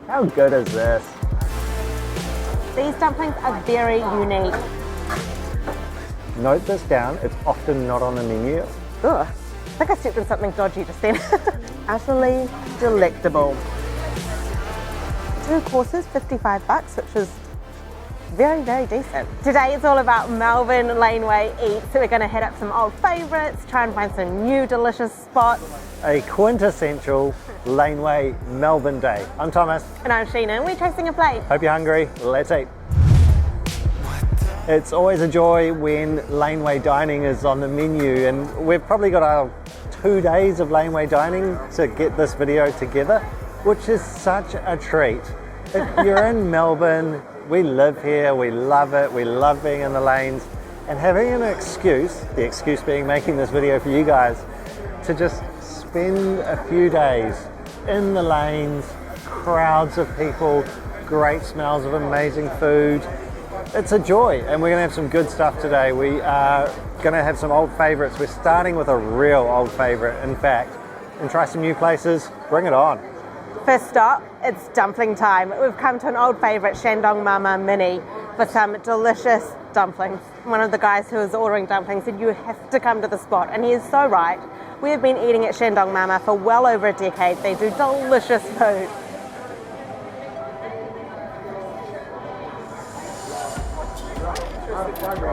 How good is this? These dumplings are very unique. Note this down, it's often not on the menu. Ugh, I think I stepped in something dodgy just then. Utterly delectable. 2 courses, $55, which is very, very decent. Today it's all about Melbourne Laneway eats. So we're going to hit up some old favourites, try and find some new delicious spots. A quintessential Laneway Melbourne day. I'm Thomas. And I'm Sheena, and we're chasing a plate. Hope you're hungry. Let's eat. It's always a joy when Laneway dining is on the menu, and we've probably got our 2 days of Laneway dining to get this video together, which is such a treat. If you're in Melbourne, we live here, we love it, we love being in the lanes, and having an excuse, the excuse being making this video for you guys, to just spend a few days in the lanes, crowds of people, great smells of amazing food. It's a joy, and we're going to have some good stuff today. We are going to have some old favourites. We're starting with a real old favourite, in fact, and try some new places. Bring it on. First stop, it's dumpling time. We've come to an old favourite, Shandong Mama Mini, for some delicious dumplings. One of the guys who was ordering dumplings said, you have to come to the spot, and he is so right. We have been eating at Shandong Mama for well over a decade. They do delicious food.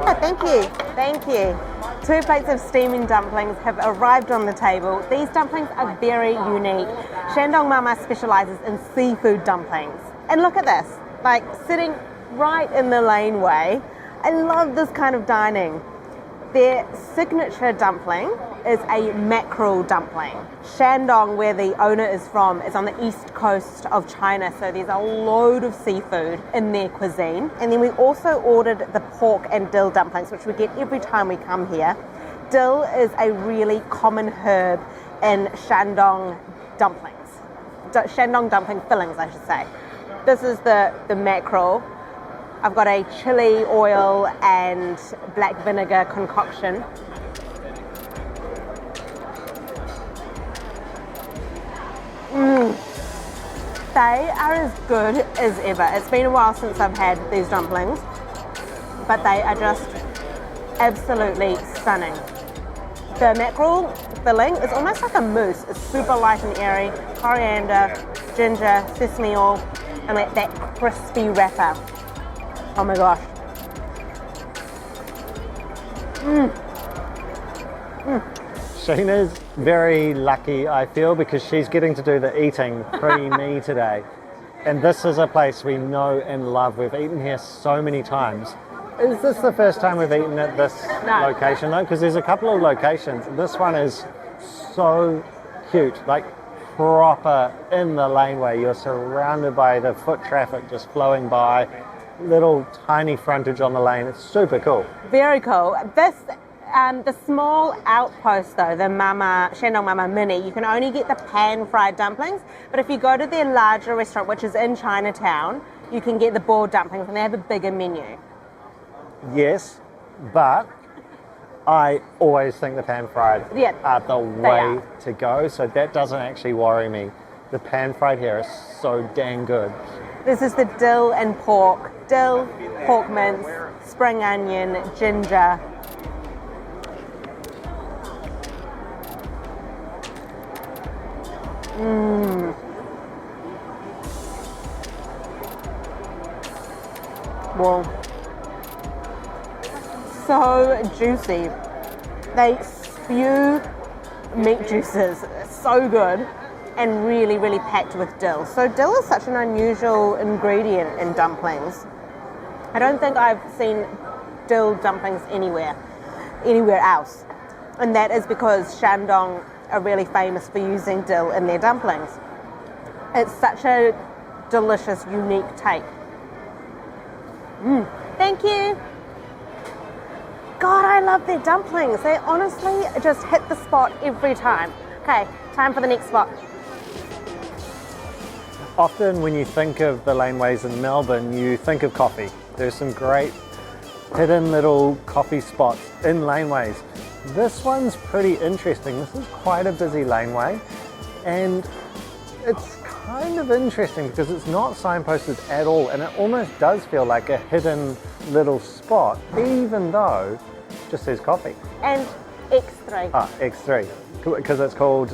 Oh, thank you. 2 plates of steaming dumplings have arrived on the table. These dumplings are very unique. Shandong Mama specialises in seafood dumplings. And look at this, like sitting right in the laneway. I love this kind of dining. Their signature dumpling is a mackerel dumpling. Shandong, where the owner is from, is on the east coast of China, so there's a load of seafood in their cuisine. And then we also ordered the pork and dill dumplings, which we get every time we come here. Dill is a really common herb in Shandong dumplings. Shandong dumpling fillings, I should say. This is the mackerel. I've got a chili oil and black vinegar concoction. They are as good as ever. It's been a while since I've had these dumplings, but they are just absolutely stunning. The mackerel filling is almost like a mousse. It's super light and airy. Coriander, ginger, sesame oil, and that crispy wrapper. Oh my gosh. Sheena's very lucky, I feel, because she's getting to do the eating pre-me today. And this is a place we know and love. We've eaten here so many times. Is this the first time we've eaten at this location though? Because there's a couple of locations. This one is so cute, like proper in the laneway. You're surrounded by the foot traffic just flowing by. Little tiny frontage on the lane. It's super cool. Very cool. This, the small outpost though, the Shandong Mama Mini, you can only get the pan-fried dumplings, but if you go to their larger restaurant, which is in Chinatown, you can get the boiled dumplings, and they have a bigger menu. Yes, but I always think the pan-fried are the way to go, so that doesn't actually worry me. The pan-fried here is so dang good. This is the dill and pork. Dill, pork mince, spring onion, ginger. Well, so juicy. They spew meat juices. It's so good. And really, really packed with dill. So dill is such an unusual ingredient in dumplings. I don't think I've seen dill dumplings anywhere else. And that is because Shandong are really famous for using dill in their dumplings. It's such a delicious, unique take. Thank you. God, I love their dumplings. They honestly just hit the spot every time. Okay, time for the next spot. Often when you think of the laneways in Melbourne, you think of coffee. There's some great hidden little coffee spots in laneways. This one's pretty interesting. This is quite a busy laneway, and it's kind of interesting because it's not signposted at all, and it almost does feel like a hidden little spot, even though it just says coffee. And X3. Ah, X3, because it's called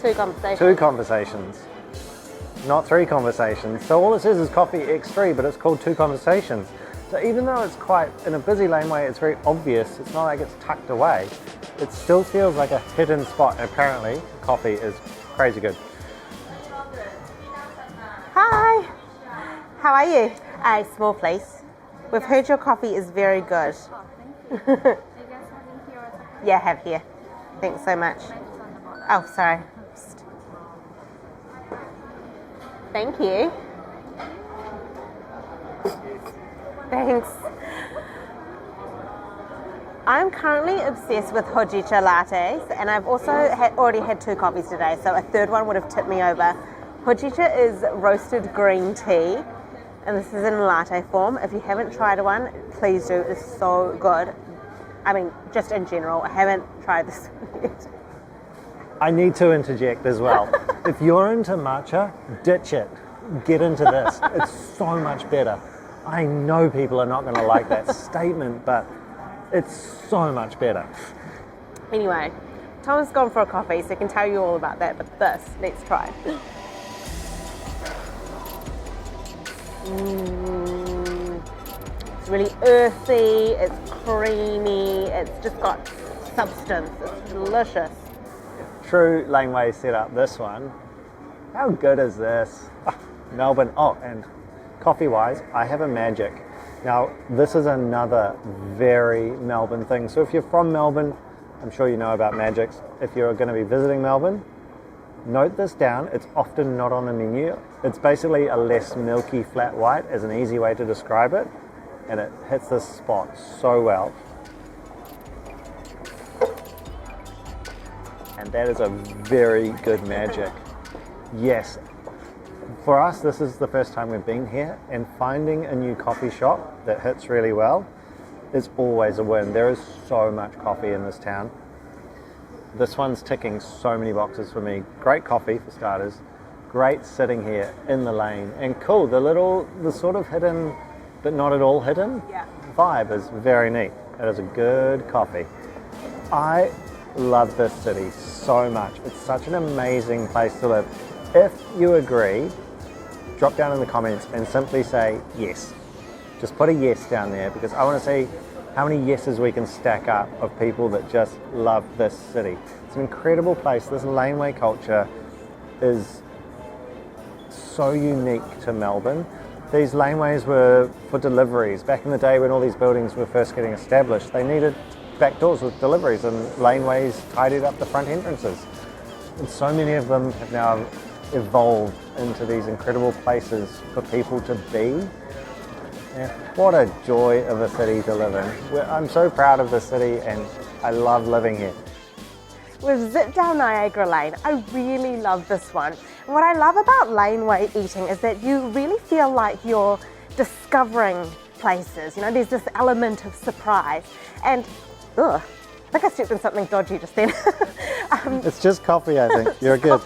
Two conversations. Two Conversations, not Three Conversations. So all it says is coffee X3, but it's called Two Conversations. So even though it's quite, in a busy laneway, it's very obvious, it's not like it's tucked away, it still feels like a hidden spot. And apparently, coffee is crazy good. Hi, how are you? A small place. We've heard your coffee is very good. Yeah, have here. Thanks so much. Oh, sorry. Thank you. Thanks. I'm currently obsessed with hojicha lattes, and I've also already had 2 coffees today, so a third one would have tipped me over. Hojicha is roasted green tea, and this is in latte form. If you haven't tried one, please do. It's so good. I mean, just in general, I haven't tried this one yet. I need to interject as well. If you're into matcha, ditch it. Get into this. It's so much better. I know people are not going to like that statement, but it's so much better. Anyway, Tom's gone for a coffee, so he can tell you all about that, but this, let's try. It's really earthy, it's creamy, it's just got substance, it's delicious. True Laneway set up this one. How good is this? Melbourne. Oh, and coffee-wise, I have a magic. Now, this is another very Melbourne thing. So if you're from Melbourne, I'm sure you know about magics. If you're going to be visiting Melbourne, note this down. It's often not on the menu. It's basically a less milky flat white as an easy way to describe it. And it hits this spot so well. And that is a very good magic. Yes, for us, this is the first time we've been here, and finding a new coffee shop that hits really well is always a win. There is so much coffee in this town. This one's ticking so many boxes for me. Great coffee for starters, great sitting here in the lane, and cool, the sort of hidden, but not at all hidden vibe is very neat. It is a good coffee. I love this city so much. It's such an amazing place to live. If you agree, drop down in the comments and simply say yes. Just put a yes down there, because I want to see how many yeses we can stack up of people that just love this city. It's an incredible place. This laneway culture is so unique to Melbourne. These laneways were for deliveries. Back in the day when all these buildings were first getting established, they needed back doors with deliveries, and laneways tidied up the front entrances. And so many of them have now evolved into these incredible places for people to be. Yeah, what a joy of a city to live in. I'm so proud of this city, and I love living here. We've zipped down Niagara Lane. I really love this one. And what I love about laneway eating is that you really feel like you're discovering places. You know, there's this element of surprise. And, I think I stepped in something dodgy just then. It's just coffee, I think. You're good.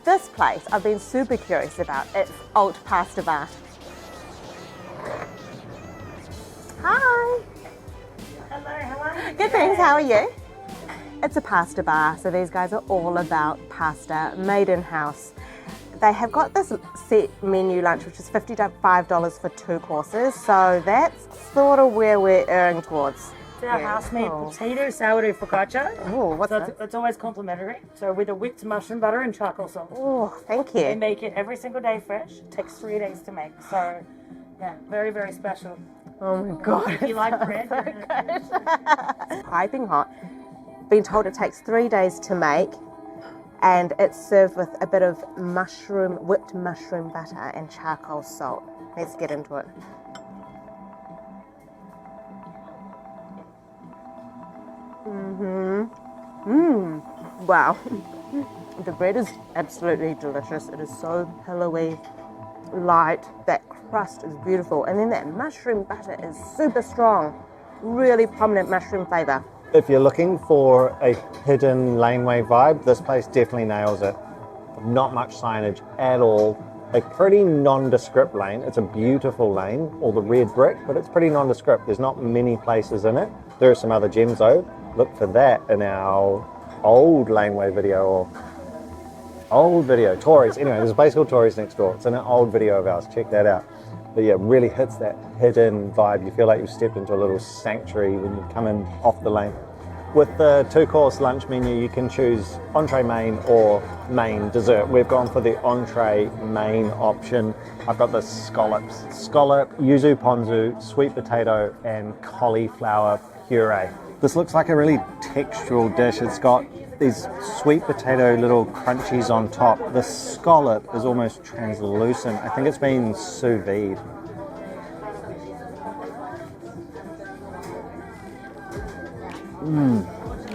This place I've been super curious about. It's Alt Pasta Bar. Hi. Hello, how are you? Good, thanks. How are you? It's a pasta bar, so these guys are all about pasta, made in-house. They have got this set menu lunch, which is $55 for 2 courses, so that's sort of where we're erring towards. It's our house-made potato sourdough focaccia. Oh, what's so that? it's always complimentary. So with a whipped mushroom butter and charcoal salt. Oh, thank They you. make it every single day fresh. It takes 3 days to make. So, yeah, very, very special. Oh my God. If you like bread, It's piping hot. Been told it takes 3 days to make, and it's served with a bit of whipped mushroom butter and charcoal salt. Let's get into it. Wow. The bread is absolutely delicious. It is so pillowy, light. That crust is beautiful. And then that mushroom butter is super strong. Really prominent mushroom flavour. If you're looking for a hidden laneway vibe, this place definitely nails it. not much signage at all. A pretty nondescript lane. It's a beautiful lane, all the red brick, but it's pretty nondescript. There's not many places in it. There are some other gems though. Look for that in our old Laneway video, or old video, Tories. Anyway, there's a place called Tories next door. It's in an old video of ours. Check that out. But yeah, it really hits that hidden vibe. You feel like you've stepped into a little sanctuary when you come in off the lane. With the 2-course lunch menu, you can choose entree main or main dessert. We've gone for the entree main option. I've got the scallops. Scallop, yuzu ponzu, sweet potato, and cauliflower puree. This looks like a really textural dish. It's got these sweet potato little crunchies on top. The scallop is almost translucent. I think it's been sous vide.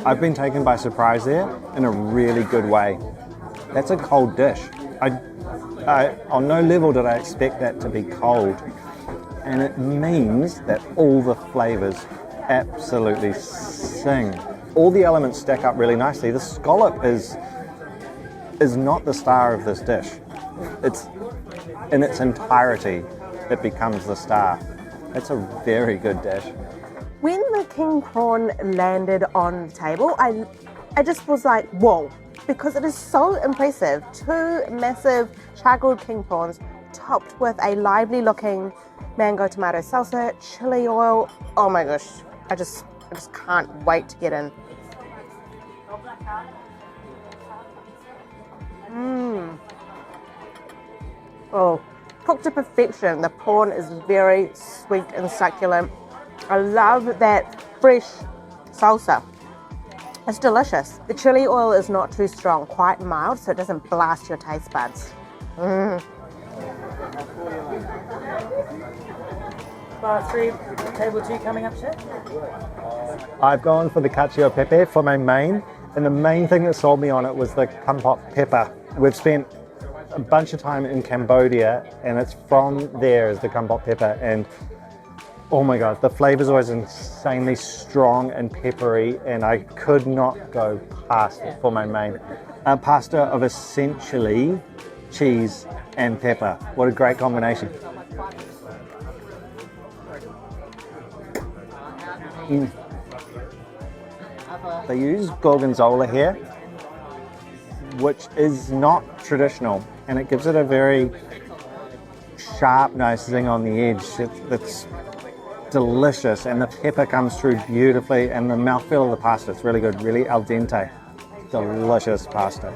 I've been taken by surprise there in a really good way. That's a cold dish. On no level did I expect that to be cold. And it means that all the flavors absolutely sing. All the elements stack up really nicely. The scallop is not the star of this dish. It's in its entirety, it becomes the star. It's a very good dish. When the king prawn landed on the table, I just was like, whoa, because it is so impressive. 2 massive charcoal king prawns topped with a lively looking mango tomato salsa, chili oil. Oh my gosh, I just can't wait to get in. Oh, cooked to perfection. The prawn is very sweet and succulent. I love that fresh salsa. It's delicious. The chili oil is not too strong, quite mild, so it doesn't blast your taste buds. Bar 3, table 2 coming up, chef. I've gone for the cacio pepe for my main, and the main thing that sold me on it was the kampot pepper. We've spent a bunch of time in Cambodia, and it's from there is the kampot pepper, and oh my god, the flavor's always insanely strong and peppery, and I could not go past it for my main. A pasta of essentially cheese and pepper. What a great combination. They use gorgonzola here, which is not traditional, and it gives it a very sharp, nice zing on the edge. It's delicious, and the pepper comes through beautifully, and the mouthfeel of the pasta, it's really good, really al dente. Delicious pasta.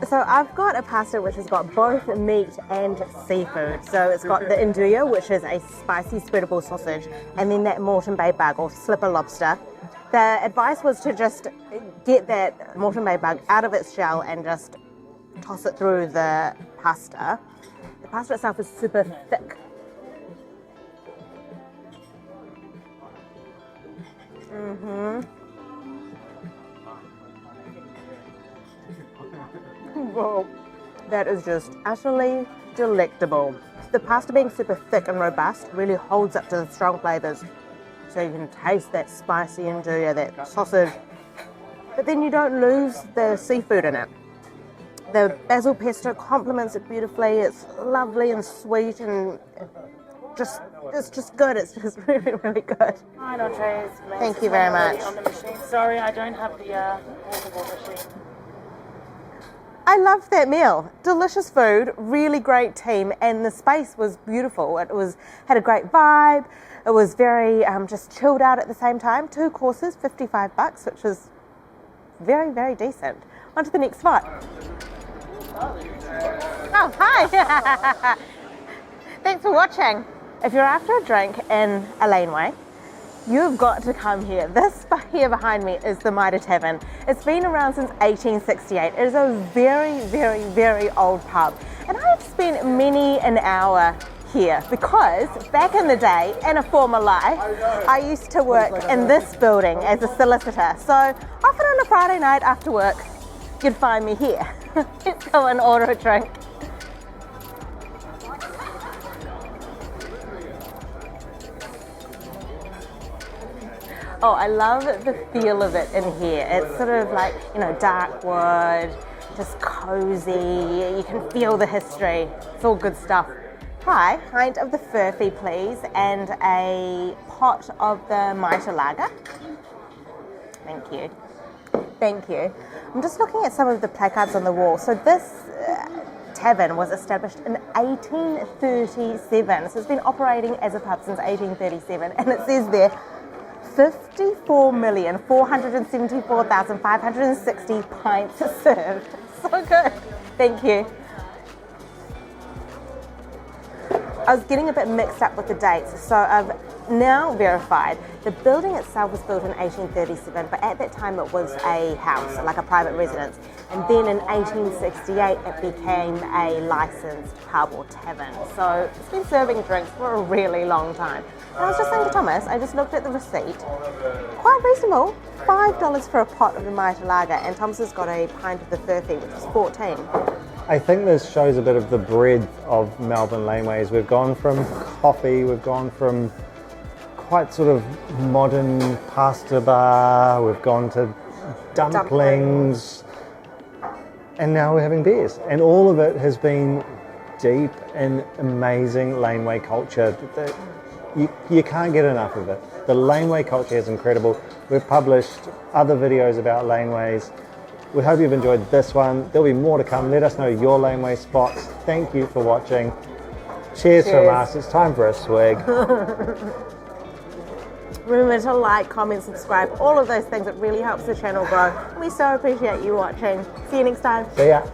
So I've got a pasta which has got both meat and seafood. So it's got the nduja, which is a spicy spreadable sausage, and then that Moreton Bay bug or slipper lobster. The advice was to just get that Moreton Bay bug out of its shell and just toss it through the pasta. The pasta itself is super thick. Whoa, that is just utterly delectable. The pasta being super thick and robust really holds up to the strong flavours. So you can taste that spicy nduja, that sausage, but then you don't lose the seafood in it. The basil pesto complements it beautifully. It's lovely and sweet, and it's just good. It's just really, really good. Fine entrees. Thank you very much. On the machine. Sorry, I don't have the portable machine. I loved that meal. Delicious food, really great team, and the space was beautiful. It had a great vibe. It was very just chilled out at the same time. 2 courses, $55, which is very, very decent. On to the next spot. Oh, hi. Thanks for watching. If you're after a drink in a Laneway, you've got to come here. This spot here behind me is the Tavern. It's been around since 1868. It is a very, very, very old pub. And I have spent many an hour here because back in the day, in a former life, I used to work in this building as a solicitor. So often on a Friday night after work, you'd find me here. Let's go and order a drink. Oh, I love the feel of it in here. It's sort of like, dark wood, just cozy. You can feel the history. It's all good stuff. Hi, pint of the furphy, please, and a pot of the Mitre Lager. Thank you. Thank you. I'm just looking at some of the placards on the wall. So this tavern was established in 1837. So it's been operating as a pub since 1837. And it says there, 54,474,560 pints served. So good. Thank you. I was getting a bit mixed up with the dates, so I've now verified. The building itself was built in 1837, but at that time it was a house, like a private residence. And then in 1868 it became a licensed pub or tavern. So it's been serving drinks for a really long time. And I was just saying to Thomas, I just looked at the receipt. Quite reasonable, $5 for a pot of the Mitre Lager, and Thomas has got a pint of the Furphy, which is 14. I think this shows a bit of the breadth of Melbourne Laneways. We've gone from coffee, we've gone from quite sort of modern pasta bar, we've gone to dumplings, and now we're having beers. And all of it has been deep and amazing Laneway culture. You can't get enough of it. The Laneway culture is incredible. We've published other videos about Laneways. We hope you've enjoyed this one. There'll be more to come. Let us know your Laneway spots. Thank you for watching. Cheers from us. It's time for a swig. Remember to like, comment, subscribe, all of those things. It really helps the channel grow. We so appreciate you watching. See you next time. See ya.